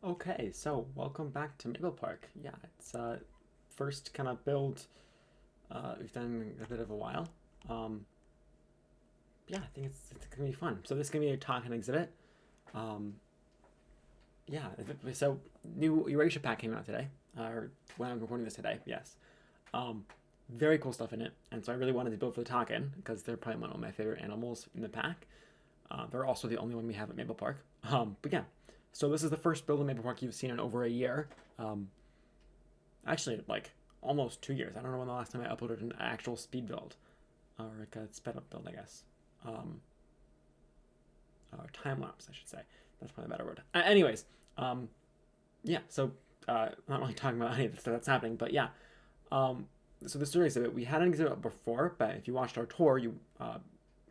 Okay, so welcome back to Maple Park. Yeah, it's first kind of build we've done a bit of a while. Um, yeah, I think it's gonna be fun. So this is gonna be a talk and exhibit. Um, yeah, so new erasure pack came out today, or when I'm recording this today. Yes, um, very cool stuff in it, and so I really wanted to build for the Takin because they're probably one of my favorite animals in the pack. They're also the only one we have at Maple Park. But yeah, so this is the first build in Maple Park you've seen in over a year. Actually, like almost 2 years. I don't know when the last time I uploaded an actual speed build or like a sped up build, I guess. Um, or time lapse, I should say. That's probably a better word. Anyways, um, yeah. So not really talking about any of the stuff that's happening, but yeah. Um, so the story exhibit, we had an exhibit before, but if you watched our tour, you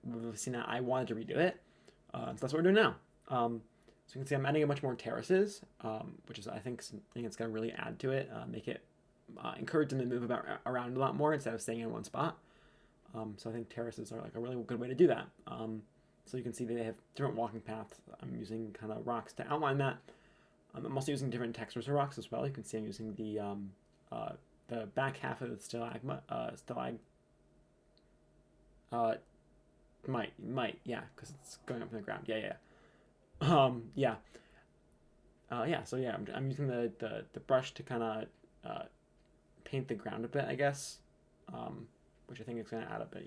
would have seen that I wanted to redo it. So that's what we're doing now. So you can see I'm adding a bunch more terraces, which is I think something that's going to really add to it, make it encourage them to move around a lot more instead of staying in one spot. So I think terraces are like a really good way to do that. So you can see they have different walking paths. I'm using kind of rocks to outline that. I'm also using different textures of rocks as well. You can see I'm using the back half of the uh, yeah, because it's going up in the ground. Yeah. Yeah. So yeah, I'm using the brush to kind of paint the ground a bit, I guess, which I think is going to add a bit,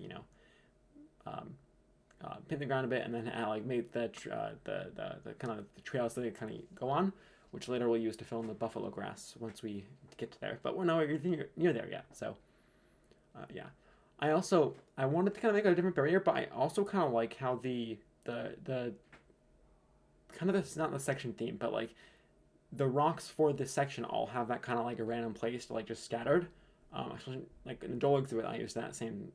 um, paint the ground a bit, and then add, like make the kind of the trails that they kind of go on, which later we'll use to fill in the buffalo grass once we get to there. But we're nowhere near there yet, so yeah. I wanted to kind of make a different barrier, but I also kind of like how the kind of this not the section theme, but like the rocks for this section all have that kind of like a random place to like just scattered. Especially like in the Joel exhibit, I used that same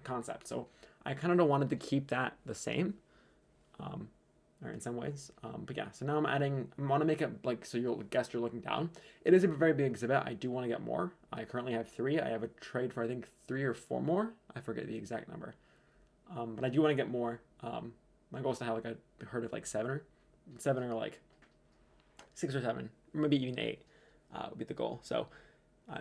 concept. So I kind of wanted to keep that the same, um, or in some ways. But yeah, so now I'm adding. I want to make it like so you'll guess you're looking down. It is a very big exhibit. I do want to get more. I currently have three. I have a trade for I think three or four more. I forget the exact number. But I do want to get more. My goal is to have like a herd of like seven or like 6 or 7, or maybe even 8 would be the goal. So I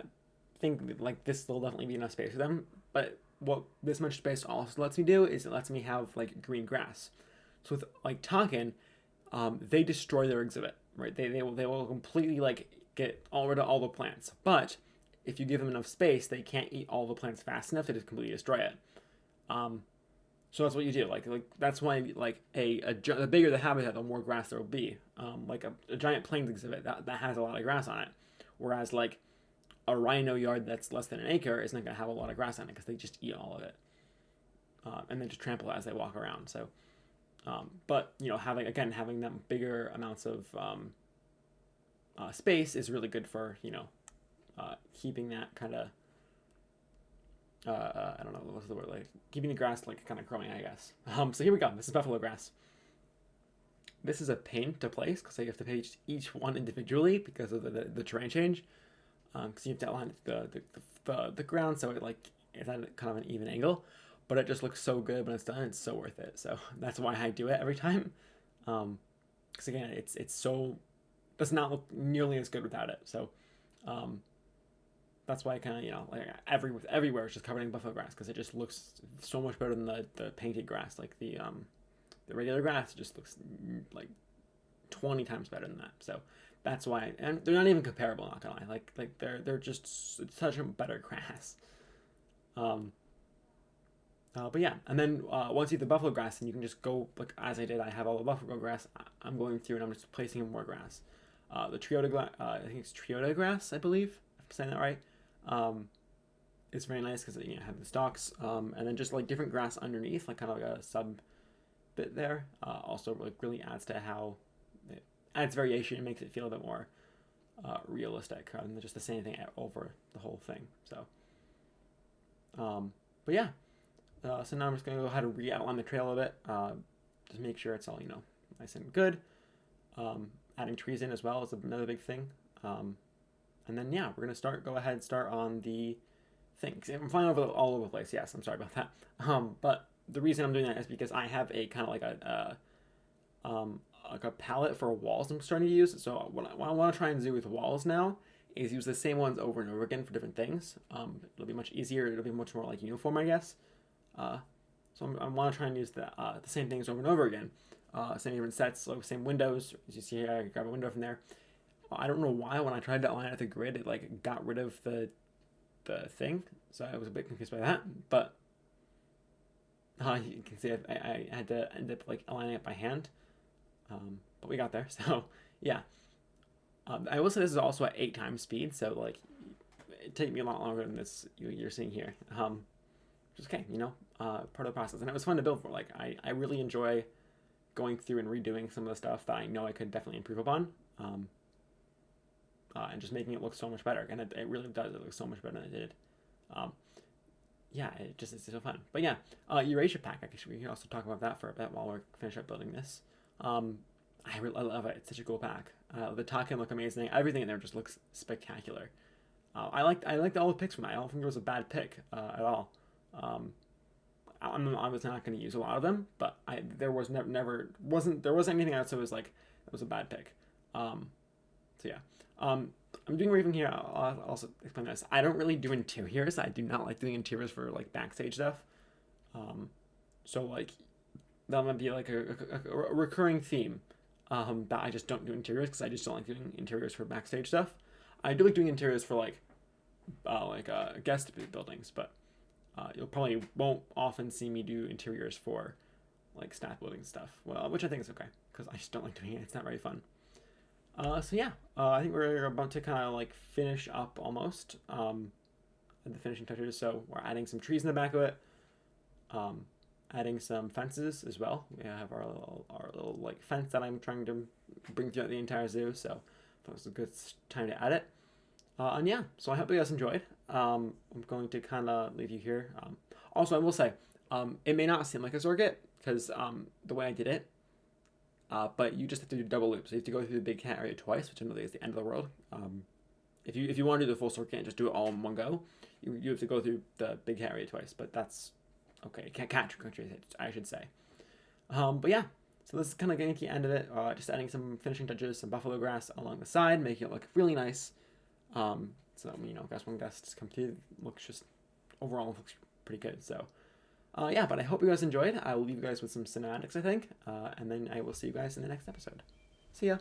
think like this will definitely be enough space for them. But what this much space also lets me do is it lets me have like green grass. So with like Takin, they destroy their exhibit, right? They will completely like get all rid of all the plants. But if you give them enough space, they can't eat all the plants fast enough to just completely destroy it. Um, so that's what you do. Like that's why like the bigger the habitat, the more grass there will be. Like a giant plains exhibit that has a lot of grass on it, whereas like a rhino yard that's less than an acre isn't going to have a lot of grass on it because they just eat all of it, and then just trample it as they walk around. So, but having them bigger amounts of space is really good for keeping that kind of I don't know what's the word, like keeping the grass like kind of growing, I guess. So here we go. This is buffalo grass. This is a pain to place because I have to page each one individually because of the terrain change. Because you have to align the ground so it like it's at kind of an even angle, but it just looks so good when it's done. It's so worth it. So that's why I do it every time. Because again, it's so does not look nearly as good without it. So um, that's why I kind of like everywhere it's just covered in buffalo grass because it just looks so much better than the painted grass. Like the regular grass just looks like 20 times better than that. So that's why, and they're not even comparable. Not gonna lie, like they're just such a better grass. Um, but yeah, and then once you have the buffalo grass, then you can just go like as I did. I have all the buffalo grass. I'm going through and I'm just placing in more grass. The triota grass, I think it's triota grass, I believe. If I'm saying that right. Um, it's very nice because you have the stalks, and then just like different grass underneath, like kind of like a sub bit there. Also, like really adds to how it adds variation and makes it feel a bit more realistic rather than just the same thing over the whole thing. So, but yeah. So now I'm just gonna go ahead and re-outline the trail a bit. Just make sure it's all nice and good. Adding trees in as well is another big thing. And then yeah, we're gonna go ahead and start on the thing. I'm flying all over the place. Yes, I'm sorry about that. But the reason I'm doing that is because I have a kind of like like a palette for walls I'm starting to use. So what I want to try and do with walls now is use the same ones over and over again for different things. It'll be much easier. It'll be much more like uniform, I guess. Uh, I want to try and use the same things over and over again. Same different sets, like same windows. As you see here, I grab a window from there. I don't know why when I tried to align at the grid, it like got rid of the thing. So I was a bit confused by that. But you can see I had to end up like aligning it by hand. But we got there. So yeah. I will say this is also at 8 times speed, so like it take me a lot longer than this you're seeing here. Which is okay, part of the process, and it was fun to build for. Like I really enjoy going through and redoing some of the stuff that I know I could definitely improve upon, and just making it look so much better. And it really does. It looks so much better than it did. Yeah, it's so fun. But yeah, Eurasia pack. Actually, we can also talk about that for a bit while we're finished up building this. I love it. It's such a cool pack. The Takin look amazing. Everything in there just looks spectacular. I liked all the picks from that. I don't think there was a bad pick at all. I'm obviously not going to use a lot of them, but there wasn't anything else that was like it was a bad pick. So yeah. I'm doing Raven here. I'll also explain this. I don't really do interiors. I do not like doing interiors for like backstage stuff. So like that might be like a recurring theme. That I just don't do interiors because I just don't like doing interiors for backstage stuff. I do like doing interiors for like guest buildings, but you'll probably won't often see me do interiors for like staff building stuff. Well, which I think is okay because I just don't like doing it. It's not very fun. So yeah, I think we're about to kind of like finish up almost the finishing touches. So we're adding some trees in the back of it. Adding some fences as well. We have our little like fence that I'm trying to bring throughout the entire zoo. So that was a good time to add it. And yeah, so I hope you guys enjoyed. I'm going to kind of leave you here. Also, I will say, it may not seem like a circuit because the way I did it, but you just have to do double loops. So you have to go through the big cat area twice, which I know is the end of the world. If you want to do the full circuit and just do it all in one go, you have to go through the big cat area twice. But that's okay. Cat country, I should say. But yeah. So this is kind of getting to the end of it. Just adding some finishing touches, some buffalo grass along the side, making it look really nice. So guest when guests come through, overall looks pretty good. So yeah, but I hope you guys enjoyed. I will leave you guys with some cinematics, I think, and then I will see you guys in the next episode. See ya.